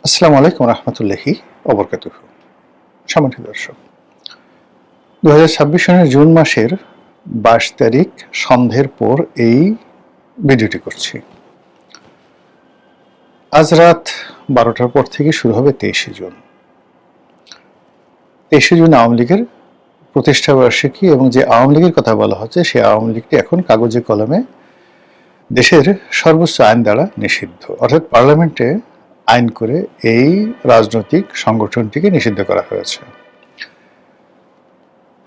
আসসালামু আলাইকুম রহমতুল্লাহি ওবরকাতুহু। সম্মানিত দর্শক, 2026 সনের জুন মাসের 22 তারিখ সন্ধ্যের পর এই ভিডিওটি করছি। আজ রাত 12টার পর থেকে শুরু হবে 23শে জুন। 23শে জুন আওয়ামী লীগের প্রতিষ্ঠা বার্ষিকী এবং যে আওয়ামী লীগের কথা বলা হচ্ছে সেই আওয়ামী লীগটি এখন কাগজে কলমে দেশের সর্বোচ্চ আইন দ্বারা নিষিদ্ধ, অর্থাৎ পার্লামেন্টে আইন করে এই রাজনৈতিক সংগঠনটিকে নিষিদ্ধ করা হয়েছে।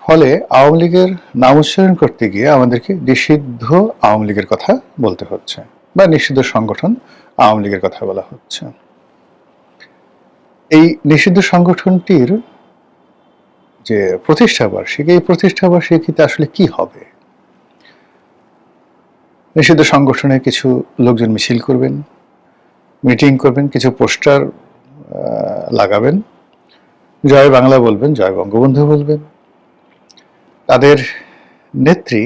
ফলে আওয়ামী লীগের নাম উচ্চারণ করতে গিয়ে আমাদেরকে নিষিদ্ধ আওয়ামী লীগের কথা বলতে হচ্ছে বা নিষিদ্ধ সংগঠন আওয়ামী লীগের কথা বলা হচ্ছে। এই নিষিদ্ধ সংগঠনটির যে প্রতিষ্ঠা বার্ষিকী, এই প্রতিষ্ঠা বার্ষিকীতে আসলে কি হবে? নিষিদ্ধ সংগঠনে কিছু লোকজন মিছিল করবেন, মিটিং করবেন, কিছু পোস্টার লাগাবেন, জয় বাংলা বলবেন, জয় বঙ্গবন্ধু বলবেন। তাদের নেত্রী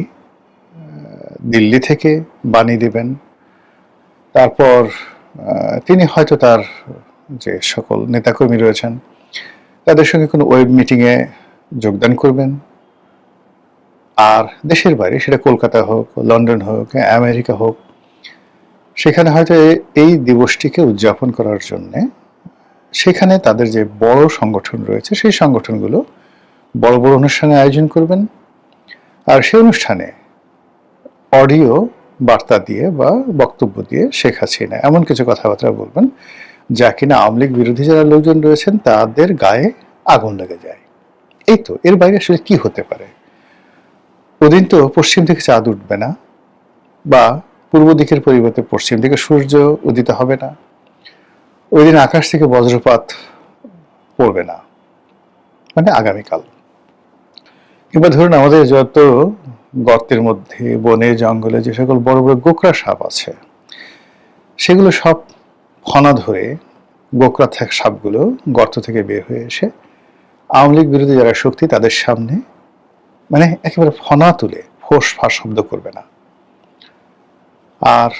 দিল্লি থেকে বাণী দেবেন। তারপর তিনি হয়তো তার যে সকল নেতাকর্মী রয়েছেন তাদের সঙ্গে কোনো ওয়েব মিটিংয়ে যোগদান করবেন। আর দেশের বাইরে, সেটা কলকাতা হোক, লন্ডন হোক, আমেরিকা হোক, সেখানে হয়তো এই দিবসটিকে উদযাপন করার জন্যে সেখানে তাদের যে বড় সংগঠন রয়েছে সেই সংগঠনগুলো বড় বড় অনুষ্ঠানের আয়োজন করবেন। আর সেই অনুষ্ঠানে অডিও বার্তা দিয়ে বা বক্তব্য দিয়ে শেখ হাসিনা এমন কিছু কথাবার্তা বলবেন যা কিনা আওয়ামী লীগ বিরোধী যারা লোকজন রয়েছেন তাদের গায়ে আগুন লেগে যায়। এই তো, এর বাইরে আসলে কি হতে পারে? ওদিন তো পশ্চিম থেকে চাঁদ উঠবে না, বা পূর্ব দিকের পরিবর্তে পশ্চিম দিকে সূর্য উদিত হবে না। ওই দিন আকাশ থেকে বজ্রপাত পড়বে না, মানে আগামীকাল। এবার ধরুন আমাদের যত গর্তের মধ্যে, বনে জঙ্গলে যে সকল বড় বড় গোকরা সাপ আছে, সেগুলো সব ফনা ধরে গোকরা সাপগুলো গর্ত থেকে বের হয়ে এসে আওয়ামী লীগ বিরোধী যারা শক্তি তাদের সামনে মানে একেবারে ফনা তুলে ফোঁস ফাঁস শব্দ করবে না। আর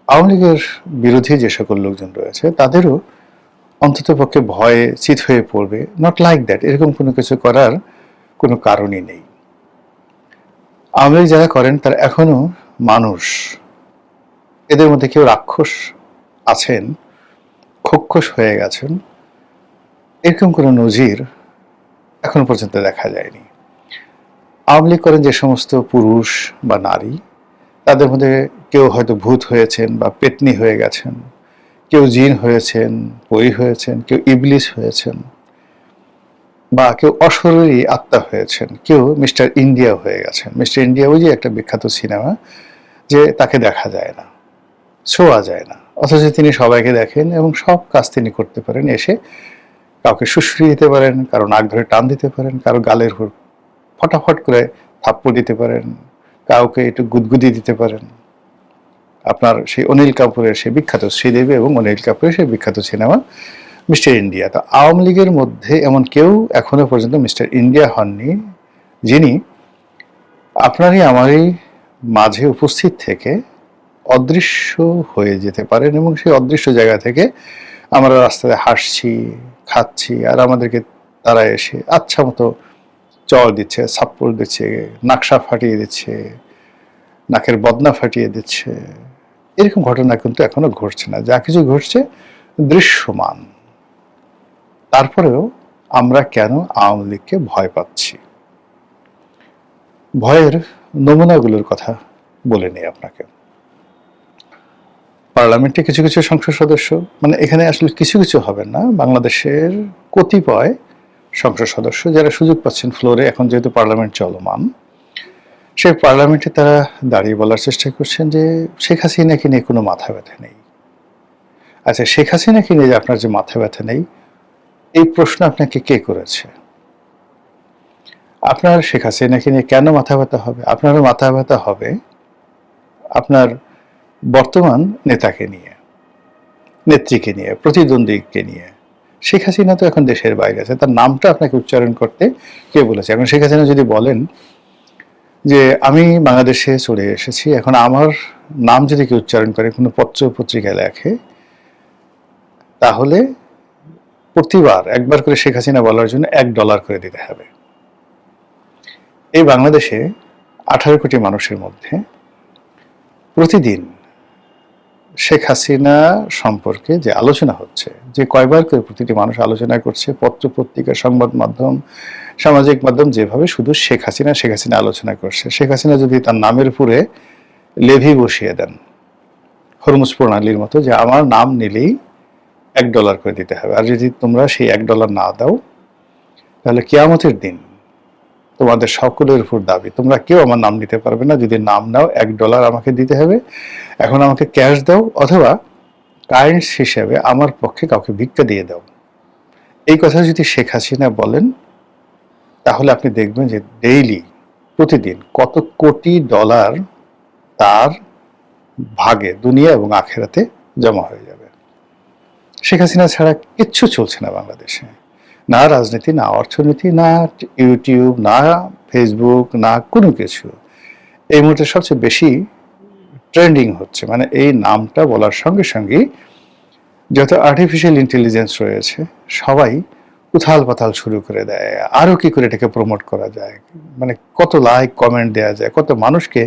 আওয়ামী লীগের বিরোধী যে সকল লোকজন রয়েছে তাদেরও অন্তত পক্ষে ভয়ে চিত হয়ে পড়বে। নট লাইক দ্যাট, এরকম কোনো কিছু করার কোনো কারণই নেই। আওয়ামী লীগ যারা করেন তারা এখনো মানুষ। এদের মধ্যে কেউ রাক্ষস আছেন, খোক্ষস হয়ে গেছেন, এরকম কোনো নজির এখনো পর্যন্ত দেখা যায়নি। আওয়ামী লীগ করেন যে সমস্ত পুরুষ বা নারী, তাদের মধ্যে কেউ হয়তো ভূত হয়েছেন বা পেতনি হয়ে গেছেন, কেউ জিন হয়েছেন, পরী হয়েছেন, কেউ ইবলিস হয়েছেন, বা কেউ অশরীরী আত্মা হয়েছেন, কেউ মিস্টার ইন্ডিয়া হয়ে গেছেন। মিস্টার ইন্ডিয়া ওই যে একটা বিখ্যাত সিনেমা, যে তাকে দেখা যায় না, ছোঁয়া যায় না, অথচ তিনি সবাইকে দেখেন এবং সব কাজ তিনি করতে পারেন। এসে কাউকে শুশ্রী দিতে পারেন, কারো নাক ধরে টান দিতে পারেন, কারো গালের উপর ফটাফট করে থাপ্পড় দিতে পারেন, কাউকে একটু গুদগুদি দিতে পারেন। আপনার সেই অনিল কাপুরের সেই বিখ্যাত শ্রীদেবী এবং অনিল কাপুরের সেই বিখ্যাত সিনেমা মিস্টার ইন্ডিয়া। তো আওয়ামী লীগের মধ্যে এমন কেউ এখনো পর্যন্ত মিস্টার ইন্ডিয়া হননি, যিনি আপনারই আমারই মাঝে উপস্থিত থেকে অদৃশ্য হয়ে যেতে পারেন এবং সেই অদৃশ্য জায়গা থেকে আমরা রাস্তায় হাসছি, খাচ্ছি, আর আমাদেরকে তারা এসে আচ্ছা মতো চড় দিচ্ছে, সাপ্পড় দিচ্ছে, নাকশা ফাটিয়ে দিচ্ছে, নাকের বদনা ফাটিয়ে দিচ্ছে। এরকম ঘটনা কিন্তু এখনো ঘটছে না। যা কিছু ঘটছে দৃশ্যমান। তারপরেও আমরা কেন আওয়ামী লীগকে ভয় পাচ্ছি? ভয়ের নমুনাগুলোর কথা বলে নিই আপনাকে। পার্লামেন্টে কিছু কিছু সংসদ সদস্য, মানে এখানে আসলে কিছু কিছু হবে না, বাংলাদেশের কতিপয় সংসদ সদস্য যারা সুযোগ পাচ্ছেন ফ্লোরে, এখন যেহেতু পার্লামেন্ট চলমান, সেই পার্লামেন্টে তারা দাঁড়িয়ে বলার চেষ্টা করছেন যে শেখ হাসিনাকে নিয়ে কোনো মাথা ব্যথা নেই। আচ্ছা, শেখ হাসিনাকে নিয়ে যে আপনার যে মাথা ব্যথা নেই, এই প্রশ্ন আপনাকে কে করেছে? আপনার শেখ হাসিনাকে নিয়ে কেন মাথা ব্যথা হবে? আপনারও মাথা ব্যথা হবে আপনার বর্তমান নেতাকে নিয়ে, নেত্রীকে নিয়ে, প্রতিদ্বন্দ্বীকে নিয়ে। শেখ হাসিনা তো এখন দেশের বাইরে আছে, তার নামটা আপনাকে উচ্চারণ করতে কে বলেছে? এখন শেখ হাসিনা যদি বলেন যে আমি বাংলাদেশে চলে এসেছি, এখন আমার নাম যদি কেউ উচ্চারণ করে, কোনো পত্র পত্রিকায় লেখে, তাহলে প্রতিবার একবার করে শেখ হাসিনা বলার জন্য $1 করে দিতে হবে। এই বাংলাদেশে 18 কোটি মানুষের মধ্যে প্রতিদিন শেখ হাসিনা সম্পর্কে যে আলোচনা হচ্ছে, যে কয়বার করে প্রতিটি মানুষ আলোচনা করছে, পত্র পত্রিকা, সংবাদ মাধ্যম, সামাজিক মাধ্যম, যেভাবে শুধু শেখ হাসিনা আলোচনা করছে। শেখ হাসিনা যদি তার নামের উপরে লেভি বসিয়ে দেন, হরমুজ প্রণালীর মতো, যে আমার নাম নিলেই $1 করে দিতে হবে, আর যদি তোমরা সেই $1 না দাও তাহলে কিয়ামতের দিন তোমাদের সকলের উপর দাবি, তোমরা কেউ আমার নাম নিতে পারবে না, যদি নাম নাও $1 আমাকে দিতে হবে, এখন আমাকে ক্যাশ দাও অথবা কারেন্স হিসেবে আমার পক্ষে কাউকে ভিক্ষা দিয়ে দাও। এই কথা যদি শেখ হাসিনা বলেন তাহলে আপনি দেখবেন যে ডেইলি, প্রতিদিন কত কোটি ডলার তার ভাগে দুনিয়া এবং আখেরাতে জমা হয়ে যাবে। শেখ হাসিনা ছাড়া কিচ্ছু চলছে না বাংলাদেশে, না রাজনীতি, না অর্থনীতি, না ইউটিউব, না ফেসবুক, না কোনো কিছু। এই মুহূর্তে সবচেয়ে বেশি ট্রেন্ডিং হচ্ছে, মানে এই নামটা বলার সঙ্গে সঙ্গেই যত আর্টিফিশিয়াল ইন্টেলিজেন্স রয়েছে সবাই উথাল পাথাল শুরু করে দেয়, আরও কি করে এটাকে প্রমোট করা যায়, মানে কত লাইক কমেন্ট দেওয়া যায়, কত মানুষকে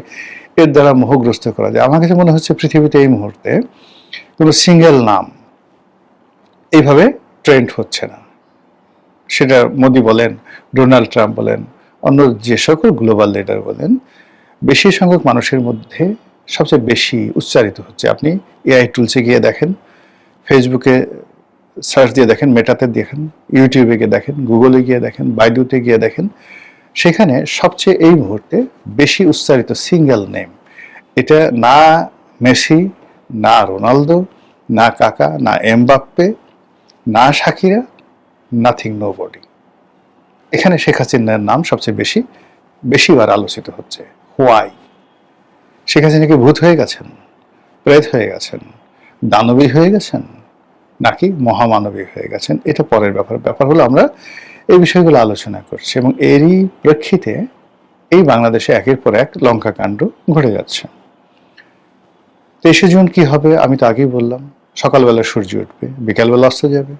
এর দ্বারা মোহগ্রস্ত করা যায়। আমার কাছে মনে হচ্ছে পৃথিবীতে এই মুহূর্তে কোনো সিঙ্গেল নাম এইভাবে ট্রেন্ড হচ্ছে না। সেটা মোদি বলেন, ডোনাল্ড ট্রাম্প বলেন, অন্য যে সকল গ্লোবাল লিডার বলেন, বেশি সংখ্যক মানুষের মধ্যে সবচেয়ে বেশি উচ্চারিত হচ্ছে। আপনি এআই টুলসে গিয়ে দেখেন, ফেসবুকে সার্চ দিয়ে দেখেন, মেটাতে দেখেন, ইউটিউবে গিয়ে দেখেন, গুগলে গিয়ে দেখেন, বাইডুতে গিয়ে দেখেন, সেখানে সবচেয়ে এই মুহূর্তে বেশি উচ্চারিত সিঙ্গেল নেম, এটা না মেসি, না রোনালদো, না কাকা, না এমবাপ্পে, না শাকিরা, নাথিং, নোবডি। এখানে শেখ হাসিনার নাম সবচেয়ে বেশিবার আলোচিত হচ্ছে। হোয়াই? শেখ হাসিনা কি ভূত হয়ে গেছেন, প্রেত হয়ে গেছেন, দানবী হয়ে গেছেন, নাকি মহামানবী হয়ে গেছেন? এটা পরের ব্যাপার হলো আমরা এই বিষয়গুলো আলোচনা করছি, এবং এরই প্রেক্ষিতে এই বাংলাদেশে একের পর এক লঙ্কা কাণ্ড ঘটে যাচ্ছে। 23শে জুন কি হবে আমি তো আগেই বললাম, সকালবেলা সূর্য উঠবে, বিকালবেলা অস্ত যাবে।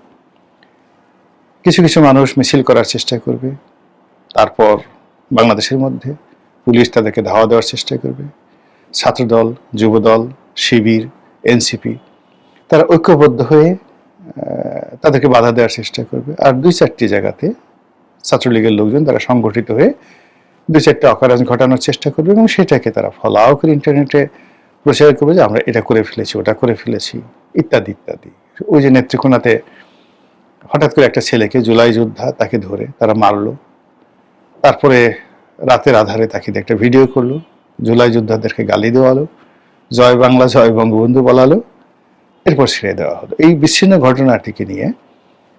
কিছু কিছু মানুষ মিছিল করার চেষ্টা করবে, তারপর বাংলাদেশের মধ্যে পুলিশ তাদেরকে ধাওয়া দেওয়ার চেষ্টা করবে। ছাত্রদল, যুবদল, শিবির, এনসিপি তারা ঐক্যবদ্ধ হয়ে তাদেরকে বাধা দেওয়ার চেষ্টা করবে। আর 2-4টি জায়গাতে ছাত্রলীগের লোকজন তারা সংগঠিত হয়ে 2-4টা অকারেন্স ঘটানোর চেষ্টা করবে, এবং সেটাকে তারা ফলাও করে ইন্টারনেটে প্রচার করবে যে আমরা এটা করে ফেলেছি, ওটা করে ফেলেছি, ইত্যাদি ইত্যাদি। ওই যে নেত্রকোনাতে হঠাৎ করে একটা ছেলেকে, জুলাই যোদ্ধা, তাকে ধরে তারা মারলো, তারপরে রাতের আধারে তাকে একটা ভিডিও করলো, জুলাই যোদ্ধাদেরকে গালি দেওয়ালো, জয় বাংলা জয় বঙ্গবন্ধু বলালো, এরপর ছেড়ে দেওয়া হলো। এই বিচ্ছিন্ন ঘটনাটিকে নিয়ে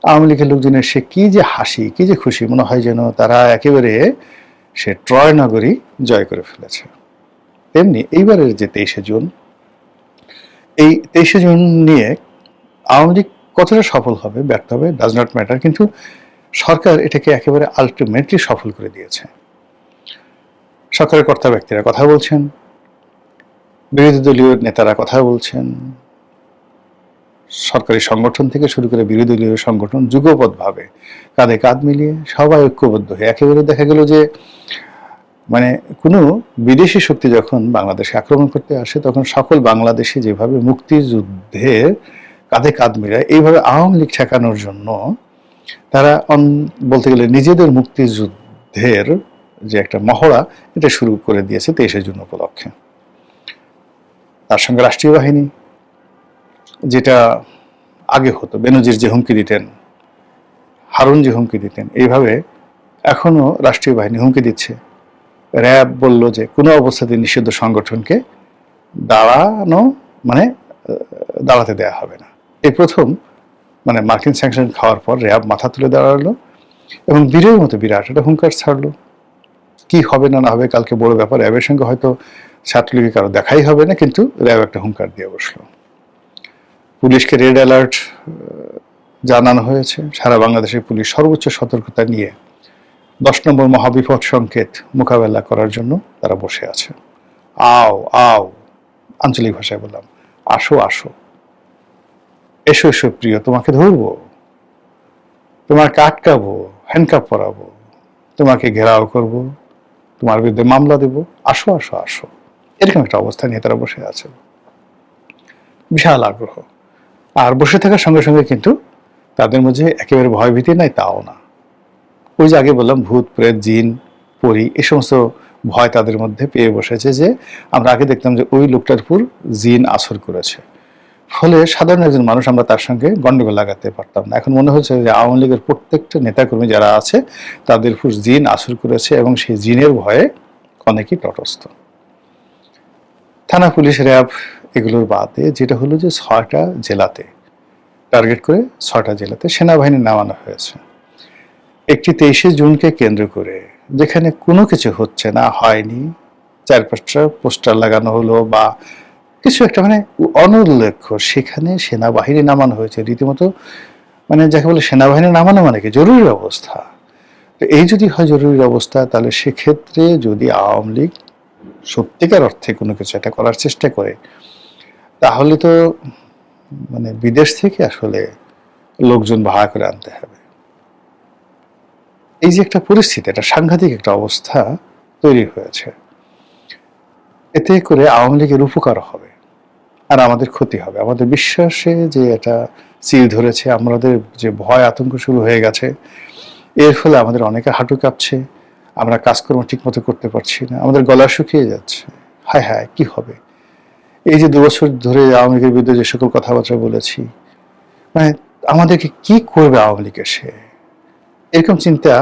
আওয়ামী লীগের লোকজনের সে কি যে হাসি, কি যে খুশি, মনে হয় যেন তারা একেবারে সে ট্রয় নগরী জয় করে ফেলেছে। তেমনি এইবারের যে 23শে জুন, এই 23শে জুন নিয়ে আওয়ামী লীগ কতটা সফল হবে ব্যর্থ হবে ডাজ নট ম্যাটার, কিন্তু সরকার এটাকে একেবারে আলটিমেটলি সফল করে দিয়েছে। সরকারের কর্তা ব্যক্তিরা কথা বলছেন, বিরোধী দলীয় নেতারা কথা বলছেন, সরকারি সংগঠন থেকে শুরু করে বিরোধী দলীয় সংগঠন যুগপৎভাবে কাঁধে কাঁধ মিলিয়ে সবাই ঐক্যবদ্ধ হয়ে একেবারে দেখা গেল যে মানে কোনো বিদেশি শক্তি যখন বাংলাদেশে আক্রমণ করতে আসে তখন সকল বাংলাদেশি যেভাবে মুক্তিযুদ্ধের কাঁধে কাঁধ মিলায়, এইভাবে আওয়ামী লীগ ঠেকানোর জন্য তারা বলতে গেলে নিজেদের মুক্তিযুদ্ধের যে একটা মহড়া, এটা শুরু করে দিয়েছে 23শে জুন উপলক্ষে। তার সঙ্গে রাষ্ট্রীয় বাহিনী, যেটা আগে হতো, বেনজির যে হুমকি দিতেন, হারুন যে হুমকি দিতেন, এইভাবে এখনো রাষ্ট্রীয় বাহিনী হুমকি দিচ্ছে। র্যাব বলল যে কোনো অবস্থাতে নিষিদ্ধ সংগঠনকে দাঁড়াতে দেয়া হবে না। এই প্রথম মানে মার্কিন স্যাংশন খাওয়ার পর র্যাব মাথা তুলে দাঁড়ালো এবং বীরের মতো বিরাট একটা হুঙ্কার ছাড়লো। কি হবে না হবে কালকে বড় ব্যাপার, র্যাবের সঙ্গে হয়তো ছাত্রলীগের কারো দেখাই হবে না, কিন্তু র্যাব একটা হুঙ্কার দিয়ে বসলো। পুলিশকে রেড অ্যালার্ট জানানো হয়েছে। সারা বাংলাদেশের পুলিশ সর্বোচ্চ সতর্কতা নিয়ে 10 নম্বর মহাবিপদ সংকেত মোকাবেলা করার জন্য তারা বসে আছে। আও আও, আঞ্চলিক ভাষায় বললাম, আসো আসো, এসো এসো প্রিয়, তোমাকে ধরবো। তোমাকে আটকাবো, হ্যান্ডকাপ পরাবো, তোমাকে ঘেরাও করব, তোমার বিরুদ্ধে মামলা দেব, আসো আসো আসো। এরকম একটা অবস্থা নিয়ে তারা বসে আছে, বিশাল আগ্রহ। আর বসে থাকার সঙ্গে সঙ্গে কিন্তু তাদের মধ্যে একেবারে ভয়ভীতি নাই তাও না। ওই যে আগে বললাম ভূত প্রেত জিন পরি এই সমস্ত ভয় তাদের মধ্যে পেয়ে বসেছে, যে আমরা আগে দেখতাম যে ওই লোকটার উপর জিন আসর করেছে, ফলে সাধারণ একজন মানুষ আমরা তার সঙ্গে গন্ডগোল লাগাতে পারতাম না। এখন মনে হচ্ছে যে আওয়ামী লীগের প্রত্যেকটা নেতাকর্মী যারা আছে তাদের উপর জিন আসর করেছে এবং সেই জিনের ভয়ে অনেকেই তটস্থ। থানা পুলিশ র্যাব এগুলোর বাদে যেটা হলো যে 6টা জেলাতে টার্গেট করে 6টা জেলাতে সেনাবাহিনী নামানো হয়েছে। একটি 23শে জুনকে কেন্দ্র করে যেখানে কোনো কিছু হচ্ছে না, হয়নি, 4-5টা পোস্টার লাগানো হলো বা কিছু একটা মানে অনুল্লেখ্য, সেখানে সেনাবাহিনী নামানো হয়েছে রীতিমতো, মানে যাকে বলে সেনাবাহিনী নামানো মানে কি জরুরি অবস্থা। তো এই যদি হয় জরুরি অবস্থা, তাহলে সেক্ষেত্রে যদি আওয়ামী লীগ সত্যিকার অর্থে কোনো কিছু একটা করার চেষ্টা করে, তাহলে তো মানে বিদেশ থেকে আসলে লোকজন ভাড়া করে আনতে হবে। এই যে একটা পরিস্থিতি, একটা সাংঘাতিক একটা অবস্থা তৈরি হয়েছে, এতে করে আওয়ামী লীগের উপকার হবে আর আমাদের ক্ষতি হবে। আমাদের বিশ্বাসে যে এটা চির ধরেছে, আমাদের যে ভয় আতঙ্ক শুরু হয়ে গেছে, এর ফলে আমাদের অনেকে হাঁটু কাঁপছে, আমরা কাজকর্ম ঠিকমতো করতে পারছি না, আমাদের গলা শুকিয়ে যাচ্ছে। হায় হায় কি হবে? এই যে 2 বছর ধরে আওয়ামী লীগের বিরুদ্ধে যে সকল কথাবার্তা বলেছি, মানে আমাদেরকে কি করবে আওয়ামী লীগ এসে, এরকম চিন্তা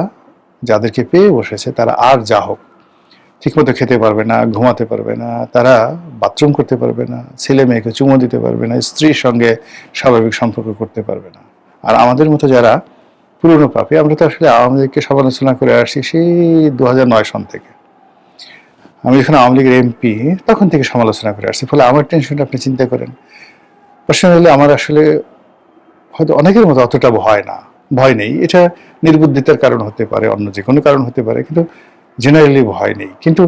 যাদেরকে পেয়ে বসেছে, তারা আর যা হোক ঠিকমতো খেতে পারবে না, ঘুমাতে পারবে না, তারা বাথরুম করতে পারবে না, ছেলে মেয়েকে চুমো দিতে পারবে না, স্ত্রীর সঙ্গে স্বাভাবিক সম্পর্ক করতে পারবে না। আর আমাদের মতো যারা পুরনো পাপী, আমরা তো আসলে আওয়ামী লীগকে সমালোচনা করে আসছি সেই 2009 সন থেকে। আমি যখন আওয়ামী লীগের এমপি তখন থেকে সমালোচনা করে আসছি, ফলে আমার টেনশনটা আপনি চিন্তা করেন। পার্সোনালি আমার আসলে হয়তো অনেকের মতো অতটা ভয় নেই। এটা নির্বুদ্ধিতার কারণ হতে পারে, অন্য যে কোনো কারণ হতে পারে, কিন্তু জেনারেলি ভয় নেই। কিন্তু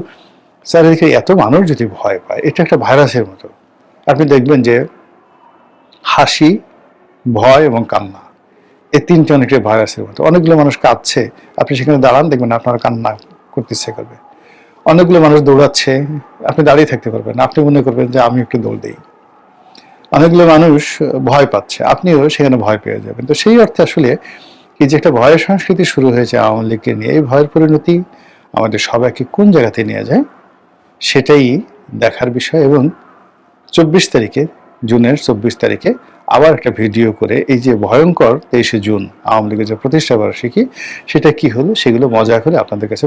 চারিদিকে এত মানুষ যদি ভয় পায়, এটা একটা ভাইরাসের মতো। আপনি দেখবেন যে হাসি, ভয় এবং কান্না, এই 3টে অনেকটা ভাইরাসের মতো। অনেকগুলো মানুষ কাঁদছে, আপনি সেখানে দাঁড়ান, দেখবেন আপনার কান্না করতে ইচ্ছে করবে। অনেকগুলো মানুষ দৌড়াচ্ছে, আপনি দাঁড়িয়ে থাকতে পারবেন না, আপনি মনে করবেন যে আমি একটু দৌড় দিই। অনেকগুলো মানুষ ভয় পাচ্ছে, আপনিও সেখানে ভয় পেয়ে যাবেন। তো সেই অর্থে আসলে এই যে একটা ভয়ের সংস্কৃতি শুরু হয়েছে আওয়ামী লীগকে নিয়ে, এই ভয়ের পরিণতি আমাদের সবাইকে কোন জায়গাতে নিয়ে যায় সেটাই দেখার বিষয়। এবং 24 তারিখে, জুনের 24 তারিখে আবার একটা ভিডিও করে এই যে ভয়ঙ্কর 23শে জুন আওয়ামী লীগের যে প্রতিষ্ঠা বার্ষিকী, সেটা কি হলো সেগুলো মজা করে আপনাদের কাছে